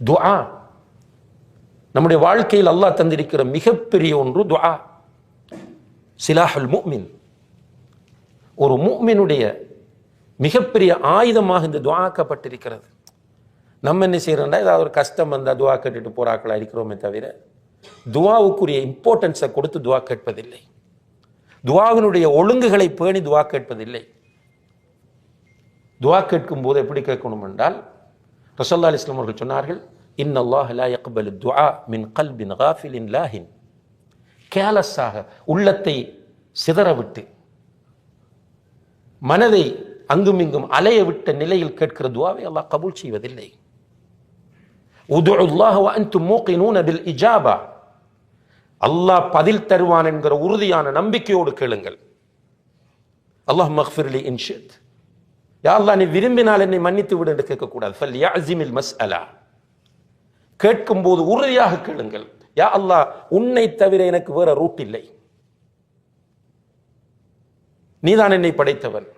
துஆ நம்முடைய வாழ்க்கையில் அல்லாஹ் தந்திருக்கிற மிகப்பெரிய ஒன்று துஆ. சிலாஹுல் முஃமின், ஒரு முஃமினுடைய மிகப்பெரிய ஆயுதமாக இந்த துஆக்கப்பட்டிருக்கிறது. நம்ம என்ன செய்யறோம்னா, ஏதாவது ஒரு கஷ்டம் வந்தால் துஆ கேட்டுட்டு போறாக்களா இருக்கிறோமே தவிர துஆவுக்குரிய இம்பார்ட்டன்ஸை கொடுத்து துஆ கேட்பதில்லை. துஆவினுடைய ஒழுங்குகளை பேணி துஆ கேட்பதில்லை. துஆ கேட்கும் போது எப்படி கேட்கணும் என்றால், ரசூலுல்லாஹி அலைஹி வஸல்லம் அவர்கள் சொன்னார்கள், இன்னல்லாஹ லா யக்பலு துஆ மின் கல்பின் காஃபிலின் லாஹின். கேலஸாக, உள்ளத்தை சிதறவிட்டு, மனதை அங்குமிங்கும் அலைய விட்ட நிலையில் கேட்கிற துஆவை அல்லாஹ் கபூல் செய்வதில்லை. உதுல்லாஹ வ அன்தும் மூகினூன பில் இஜாபா. அல்லாஹ் பதில் தருவான் என்கிற உறுதியான நம்பிக்கையோடு கேளுங்கள். அல்லாஹும்ம அக்ஃபிர்லி இன் ஷித். யா அல்லாஹ், நீ விரும்பினால் என்னை மன்னித்து விடு என்று கேட்கக்கூடாது. ஃபல்யஅஸிமில் மஸ்அலா. கேட்கும் போது உறுதியாக கேளுங்கள். யா அல்லாஹ், உன்னை தவிர எனக்கு வேற ரூட் இல்லை. நீதான் என்னை படைத்தவன்,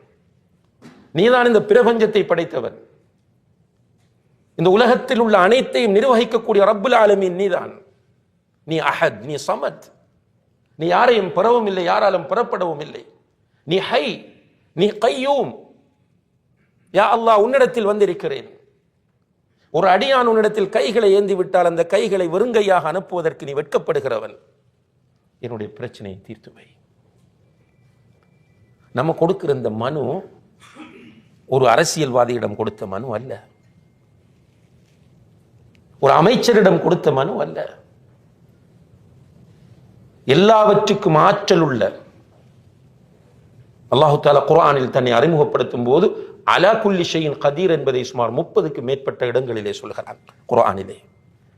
நீதான் இந்த பிரபஞ்சத்தை படைத்தவன், இந்த உலகத்தில் உள்ள அனைத்தையும் நிர்வகிக்கக்கூடிய ரப்புல் ஆலமீன் நீதான். நீ அஹத், நீ சமத், நீ யாரையும் பெறவும் இல்லை, யாராலும் பெறப்படவும் இல்லை. நீ ஹை, நீ கையூம். யா அல்லாஹ், உன்னிடத்தில் வந்திருக்கிறேன். ஒரு அடியான் உன்னிடத்தில் கைகளை ஏந்தி விட்டால் அந்த கைகளை வெறுங்கையாக அனுப்புவதற்கு நீ வெட்கப்படுகிறவன். என்னுடைய பிரச்சனையை தீர்த்து வை. நம்ம கொடுக்கிற இந்த மனு ஒரு அரசியல்வாதியிடம் கொடுத்த மனு அல்ல, ஒரு அமைச்சரிடம் கொடுத்த மனு அல்ல. எல்லாவற்றுக்கும் ஆற்றல் உள்ள அல்லாஹு தஆலா குர்ஆனில் தன்னை அறிமுகப்படுத்தும் போது அலா குல்லி ஷைஇன் கதீர் என்பதை சுமார் 30க்கு மேற்பட்ட இடங்களிலே சொல்கிறான் குர்ஆனிலே.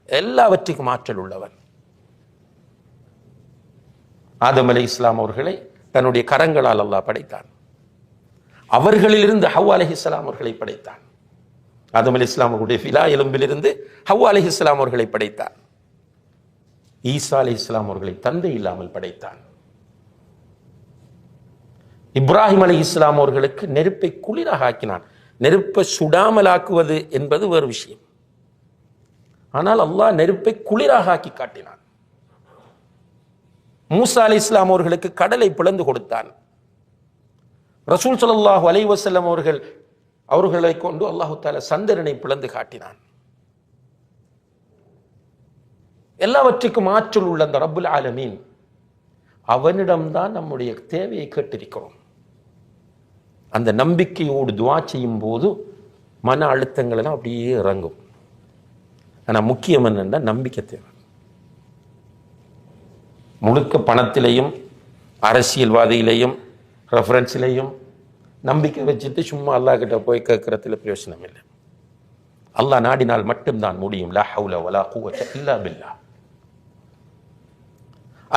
எல்லாவற்றுக்கும் ஆற்றல் உள்ளவன். ஆதம் அலைஹிஸ்ஸலாம் அவர்களை தன்னுடைய கரங்களால் அல்லாஹ் படைத்தான். அவர்களிலிருந்து ஹவ்வா அலைஹிஸ்ஸலாம் அவர்களை படைத்தான். ஆதம் அலைஹிஸ்ஸலாம் அவர்களுடைய ஃபிலா எலும்பிலிருந்து ஹவ்வா அலைஹிஸ்ஸலாம் அவர்களை படைத்தான். ஈசா அலைஹிஸ்ஸலாம் அவர்களை தந்தை இல்லாமல் படைத்தான். இப்ராஹிம் அலைஹிஸ்ஸலாம் அவர்களுக்கு நெருப்பை குளிராக ஆக்கினான். நெருப்பை சுடாமல் ஆக்குவது என்பது வேறு விஷயம். ஆனால் அல்லாஹ் நெருப்பை குளிராக ஆக்கி காட்டினான். மூசா அலைஹிஸ்ஸலாம் அவர்களுக்கு கடலை பிளந்து கொடுத்தான். ரசூல் ஸல்லல்லாஹு அலைஹி வஸல்லம் அவர்களை கொண்டு அல்லாஹு தஆலா சந்திரனை பிளந்து காட்டினான். எல்லாவற்றுக்கும் ஆற்றல் உள்ள அந்த ரப்புல் ஆலமீன், அவனிடம்தான் நம்முடைய தேவையை கேட்டிருக்கிறோம். அந்த நம்பிக்கையோடு துஆ செய்யும் போது மன அழுத்தங்கள் எல்லாம் அப்படியே இறங்கும். ஆனால் முக்கியம் என்னன்னா நம்பிக்கை தேவை. முழுக்க பணத்திலையும் அரசியல்வாதியிலையும் ரெஃபரன்ஸிலையும் நம்பிக்கை வச்சுட்டு சும்மா அல்லாஹ் கிட்ட போய் கேட்கறதுல பிரயோஜனம் இல்லை. அல்லாஹ் நாடினால் மட்டும்தான் முடியும். லா ஹவுல வலா குவத்த இல்லா பில்லாஹ்.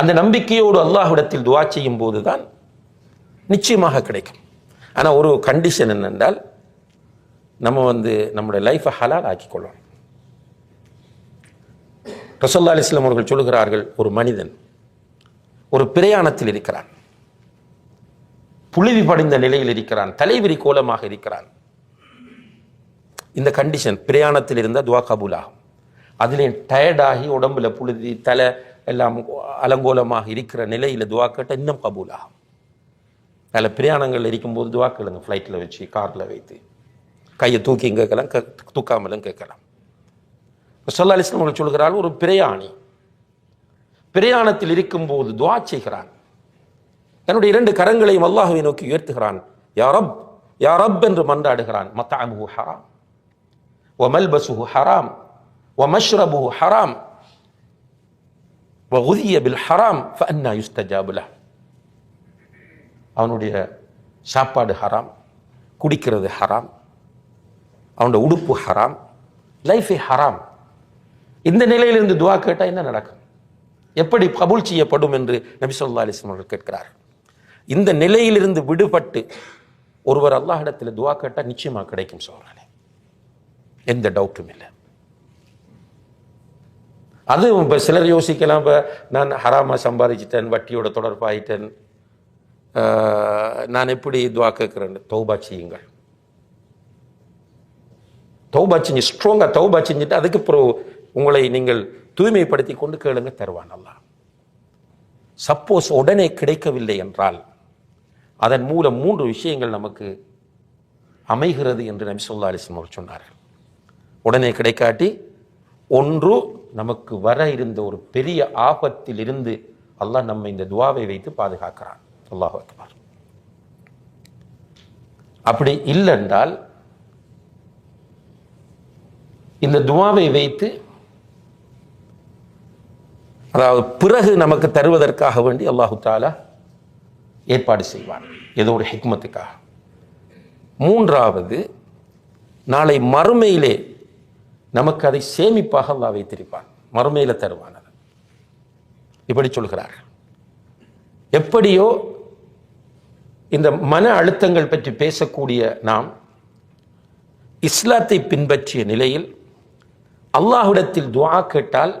அந்த நம்பிக்கையோடு அல்லாஹ்விடத்தில் துஆ செய்யும் போதுதான் நிச்சயமாக கிடைக்கும். ஆனால் ஒரு கண்டிஷன் என்னென்றால், நம்ம நம்முடைய லைஃபை ஹலால் ஆக்கிக்கொள்ளணும். ரசூலுல்லாஹி அலைஹி வஸல்லம் அவர்கள் சொல்கிறார்கள், ஒரு மனிதன் ஒரு பிரயாணத்தில் இருக்கிறான், புழுதி படிந்த நிலையில் இருக்கிறான், தலைவிரி கோலமாக இருக்கிறான். இந்த கண்டிஷன் பிரயாணத்தில் இருந்தால் துஆ கபூல் ஆகும். அதுலேயும் டயர்டாகி உடம்புல புழுதி தலை எல்லாம் அலங்கோலமாக இருக்கிற நிலையில் துஆ கேட்டால் இன்னும் கபூல் ஆகும். அதில் பிரயாணங்கள் இருக்கும்போது துஆ கேளுங்க. ஃப்ளைட்டில் வச்சு, காரில் வைத்து, கையை தூக்கி கேட்கலாம், தூக்காமலும் கேட்கலாம். ஸல்லல்லாஹு அலைஹி வஸல்லம் அவர்கள் சொல்கிறார்கள், ஒரு பிரயாணி பிரயாணத்தில் இருக்கும்போது துஆ செய்கிறான். தன்னுடைய 2 கரங்களையும் அல்லாஹ்வை நோக்கி உயர்த்துகிறான். யா ரப், யா ரப் என்று மன்றாடுகிறான். மத்அமுஹு ஹராம் வ மல்பஸுஹு ஹராம் வ மஷ்ரபுஹு ஹராம் வ குதிய பில் ஹராம் ஃபஅன்னா யுஸ்தஜாபு லஹ். அவனுடைய சாப்பாடு ஹராம், குடிக்கிறது ஹராம், அவனுடைய உடுப்பு ஹராம், லைஃபே ஹராம். இந்த நிலையிலிருந்து துஆ கேட்டால் என்ன நடக்கும்? எப்படி கபூல் செய்யப்படும் என்று நபி ஸல்லல்லாஹு அலைஹி வஸல்லம் அவர்கள் கேட்கிறார். இந்த நிலையிலிருந்து விடுபட்டு ஒருவர் அல்லாஹ்விடத்தில் துஆ கேட்டால் நிச்சயமாக கிடைக்கும் சோழர்களே, எந்த டவுட்டும் இல்லை. அது இப்போ சிலர் யோசிக்கலாம், இப்போ நான் ஹராமா சம்பாதிச்சிட்டேன், வட்டியோட தொடர்பாயிட்டேன், நான் எப்படி துஆ கேட்கிறேன்? தௌபா செய்யுங்கள். தௌபா செஞ்சு ஸ்ட்ராங்காக தௌபா செஞ்சுட்டு அதுக்கு பிறகு உங்களை நீங்கள் தூய்மைப்படுத்தி கொண்டு கேளுங்க, தருவான் அல்லாஹ். சப்போஸ் உடனே கிடைக்கவில்லை என்றால் அதன் மூலம் 3 விஷயங்கள் நமக்கு அமைகிறது என்று நபி ஸல்லல்லாஹு அலைஹி வஸல்லம் சொன்னார்கள். உடனே கிடைக்காட்டி, ஒன்று, நமக்கு வர இருந்த ஒரு பெரிய ஆபத்தில் இருந்து அல்லாஹ் நம்ம இந்த துஆவை வைத்து பாதுகாக்கிறான். அல்லாஹு அக்பர். அப்படி இல்லை என்றால் இந்த துஆவை வைத்து, அதாவது பிறகு நமக்கு தருவதற்காக வேண்டி அல்லாஹு தஆலா ஏற்பாடு செய்வான், ஏதோ ஒரு ஹிக்மத்துக்காக. 3வது, நாளை மறுமையிலே நமக்கு அதை சேமிப்பாக அல்லாஹ் வைத்திருப்பான், மறுமையில தருவான். இப்படி சொல்கிறார்கள். எப்படியோ இந்த மன அழுத்தங்கள் பற்றி பேசக்கூடிய நாம் இஸ்லாத்தை பின்பற்றிய நிலையில் அல்லாஹ்விடத்தில் துஆ கேட்டால்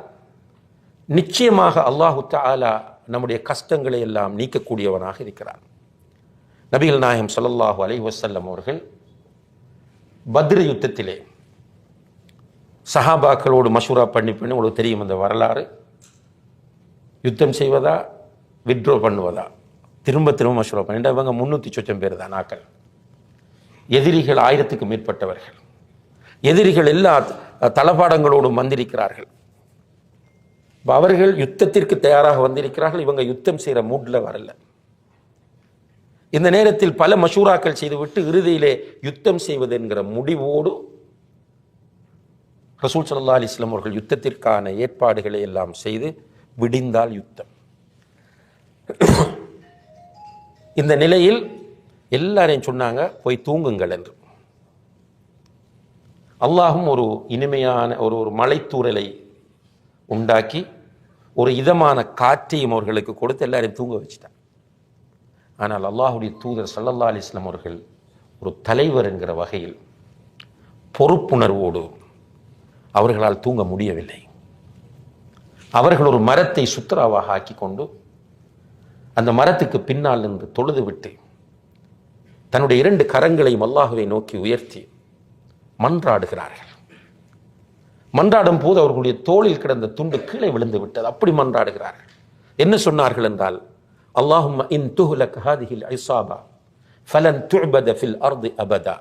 நிச்சயமாக அல்லாஹு தஆலா நம்முடைய கஷ்டங்களை எல்லாம் நீக்கக்கூடியவனாக இருக்கிறான். நபிகள் நாயகம் ஸல்லல்லாஹு அலைஹி வஸல்லம் அவர்கள் பத்ர் யுத்தத்திலே சஹாபாக்களோடு மஷூரா பண்ணி உங்களுக்கு தெரியும் அந்த வரலாறு. யுத்தம் செய்வதா வித்ட்ரோ பண்ணுவதா திரும்ப திரும்ப மஷூரா பண்ணிட்டு, இவங்க 300 சொச்சம் பேர் தான் நாக்கள். எதிரிகள் 1000க்கு மேற்பட்டவர்கள். எதிரிகள் எல்லா தளபாடங்களோடும் வந்திருக்கிறார்கள். அவர்கள் யுத்தத்திற்கு தயாராக வந்திருக்கிறார்கள். இவங்க யுத்தம் செய்கிற மூட்ல வரல. இந்த நேரத்தில் பல மஷூராக்கள் செய்துவிட்டு இறுதியிலே யுத்தம் செய்வது என்கிற முடிவோடு ரசூல் ஸல்லல்லாஹு அலைஹி வஸல்லம் அவர்கள் யுத்தத்திற்கான ஏற்பாடுகளை எல்லாம் செய்து விடிந்தால் யுத்தம். இந்த நிலையில் எல்லாரையும் சொன்னாங்க, போய் தூங்குங்கள் என்று. அல்லாஹும் ஒரு இனிமையான ஒரு மலைத்தூரலை உண்டாக்கி ஒரு இதமான காற்றையும் அவர்களுக்கு கொடுத்து எல்லாரையும் தூங்க வச்சுட்டான். ஆனால் அல்லாஹுடைய தூதர் ஸல்லல்லாஹு அலைஹி வஸல்லம் அவர்கள் ஒரு தலைவர் என்கிற வகையில் பொறுப்புணர்வோடு அவர்களால் தூங்க முடியவில்லை. அவர்கள் ஒரு மரத்தை சுத்ராவாக ஆக்கி கொண்டு அந்த மரத்துக்கு பின்னால் நின்று தொழுது விட்டு தன்னுடைய 2 கரங்களையும் அல்லாஹுவை நோக்கி உயர்த்தி மன்றாடுகிறார்கள். மன்றாடும் போது அவர்களுடைய தோளில் கிடந்த துண்டு கீழே விழுந்து விட்டது. அப்படி மன்றாடுகிறார்கள். என்ன சொன்னார்கள் என்றால், அல்லாஹும்ம இன் துஹ்லக் ஹாதிஹில் இஸாபா ஃபலன் துஅபத ஃபில் அர்தி அபதா.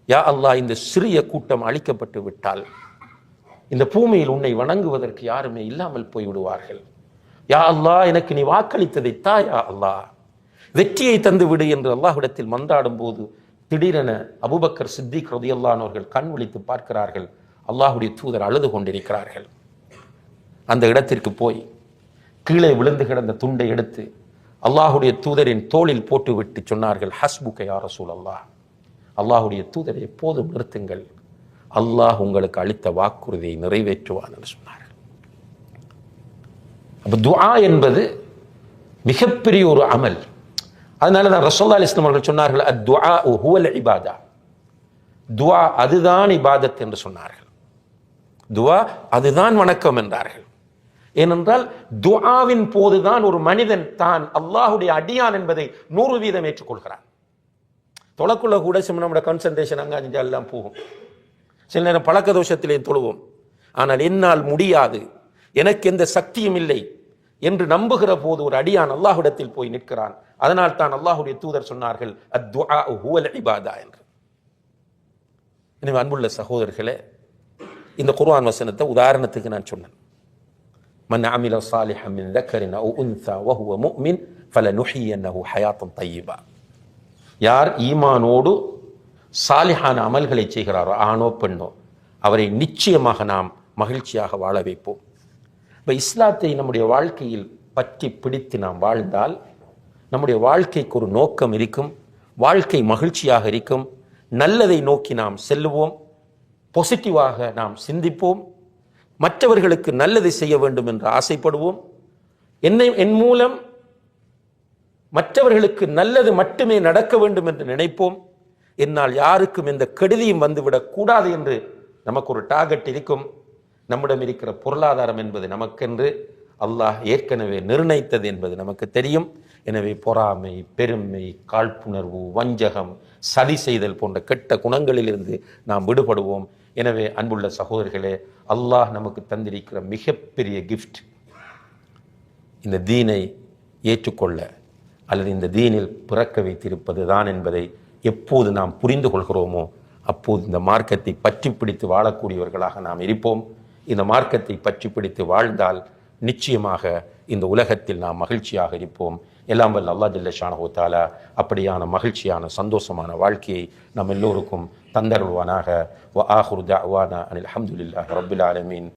யா அல்லாஹ், இந்த சிறிய கூட்டம் அழிக்கப்பட்டு விட்டால் இந்த பூமியில் உன்னை வணங்குவதற்கு யாருமே இல்லாமல் போய்விடுவார்கள். யா அல்லாஹ், எனக்கு நீ வாக்களித்ததை தா யா அல்லாஹ், வெற்றியை தந்து விடு என்று அல்லாஹ்விடத்தில் மன்றாடும் போது திடீரென அபூபக்கர் சித்திக் ரலியல்லாஹு அன்ஹு அவர்கள் கண் விழித்து பார்க்கிறார்கள். அல்லாஹ்வுடைய தூதர் அழுது கொண்டிருக்கிறார்கள். அந்த இடத்திற்கு போய் கீழே விழுந்து கிடந்த துண்டை எடுத்து அல்லாஹ்வுடைய தூதரின் தோளில் போட்டுவிட்டு சொன்னார்கள், ஹஸ்புக யா ரசூலல்லாஹ், அல்லாஹ்வுடைய தூதரை எப்போதும் நிறுத்துங்கள், அல்லாஹ் உங்களுக்கு அளித்த வாக்குறுதியை நிறைவேற்றுவான் என்று சொன்னார்கள். அப்ப துஆ என்பது மிகப்பெரிய ஒரு அமல். அதனால தான் ரசூலுல்லாஹி அலைஹி வஸல்லம் அவர்கள் சொன்னார்கள், அத்-துஆ ஹுவல் இபாதா, துஆ அதுதான் இபாதத் என்று சொன்னார்கள். துஆ அதுதான் வணக்கம் என்றார்கள். ஏனென்றால் துஆவின் போதுதான் ஒரு மனிதன் தான் அல்லாஹ்வுடைய அடியான் என்பதை 100% ஏற்றுக்கொள்கிறான். தொழக்குள்ள கூட நம்முடைய கான்சன்ட்ரேஷன் அங்கே அஞ்சு எல்லாம் போகும். சில நேரம் பழக்க தோஷத்திலே தொழுவோம். ஆனால் என்னால் முடியாது, எனக்கு எந்த சக்தியும் இல்லை என்று நம்புகிற போது ஒரு அடியான் அல்லாஹ்விடத்தில் போய் நிற்கிறான். அதனால் தான் அல்லாஹ்வுடைய தூதர் சொன்னார்கள், அத்-துஆ ஹுவல் இபாதா என்று. எனவே அன்புள்ள சகோதரர்களே, இந்த குர்ஆன் வசனத்தை உதாரணத்துக்கு நான் சொன்னேன். மன் அமில சாலிஹன் மின் ذكرٍ أو أنثى وهو مؤمن فلنحيينه حياة طيبة. யார் ஈமானோடு சாலிஹான அமல்களை செய்கிறாரோ, ஆணோ பெண்ணோ, அவரை நிச்சயமாக நாம் மகிழ்ச்சியாக வாழ வைப்போம். இப்போ இஸ்லாத்தை நம்முடைய வாழ்க்கையில் பற்றி பிடித்து நாம் வாழ்ந்தால் நம்முடைய வாழ்க்கைக்கு ஒரு நோக்கம் இருக்கும், வாழ்க்கை மகிழ்ச்சியாக இருக்கும், நல்லதை நோக்கி நாம் செல்லுவோம், பாசிட்டிவாக நாம் சிந்திப்போம், மற்றவர்களுக்கு நல்லதை செய்ய வேண்டும் என்று ஆசைப்படுவோம். என் மூலம் மற்றவர்களுக்கு நல்லது மட்டுமே நடக்க வேண்டும் என்று நினைப்போம். என்னால் யாருக்கும் எந்த கெடுதியும் வந்துவிடக் கூடாது என்று நமக்கு ஒரு டார்கெட் இருக்கும். நம்மிடம் இருக்கிற பொருளாதாரம் என்பது நமக்கென்று அல்லாஹ் ஏற்கனவே நிர்ணயித்தது என்பது நமக்கு தெரியும். எனவே பொறாமை, பெருமை, காழ்ப்புணர்வு, வஞ்சகம், சதி செய்தல் போன்ற கெட்ட குணங்களிலிருந்து நாம் விடுபடுவோம். எனவே அன்புள்ள சகோதரர்களே, அல்லாஹ் நமக்கு தந்திருக்கிற மிகப்பெரிய கிஃப்ட் இந்த தீனை ஏற்றுக்கொள்ள அல்லது இந்த தீனில் பிறக்க வைத்திருப்பது தான் என்பதை எப்போது நாம் புரிந்து கொள்கிறோமோ அப்போது இந்த மார்க்கத்தை பற்றி பிடித்து வாழக்கூடியவர்களாக நாம் இருப்போம். இந்த மார்க்கத்தை பற்றி பிடித்து வாழ்ந்தால் நிச்சயமாக இந்த உலகத்தில் நாம் மகிழ்ச்சியாக இருப்போம். எல்லாம் வல்ல அல்லாஹ் ஜல்ல ஷானஹு தஆலா அப்படியான மகிழ்ச்சியான சந்தோஷமான வாழ்க்கையை நம் எல்லோருக்கும் தந்தருள்வானாக. வ ஆஹிரு தஅவானா அனில் ஹம்துலில்லாஹி ரப்பில் ஆலமீன்.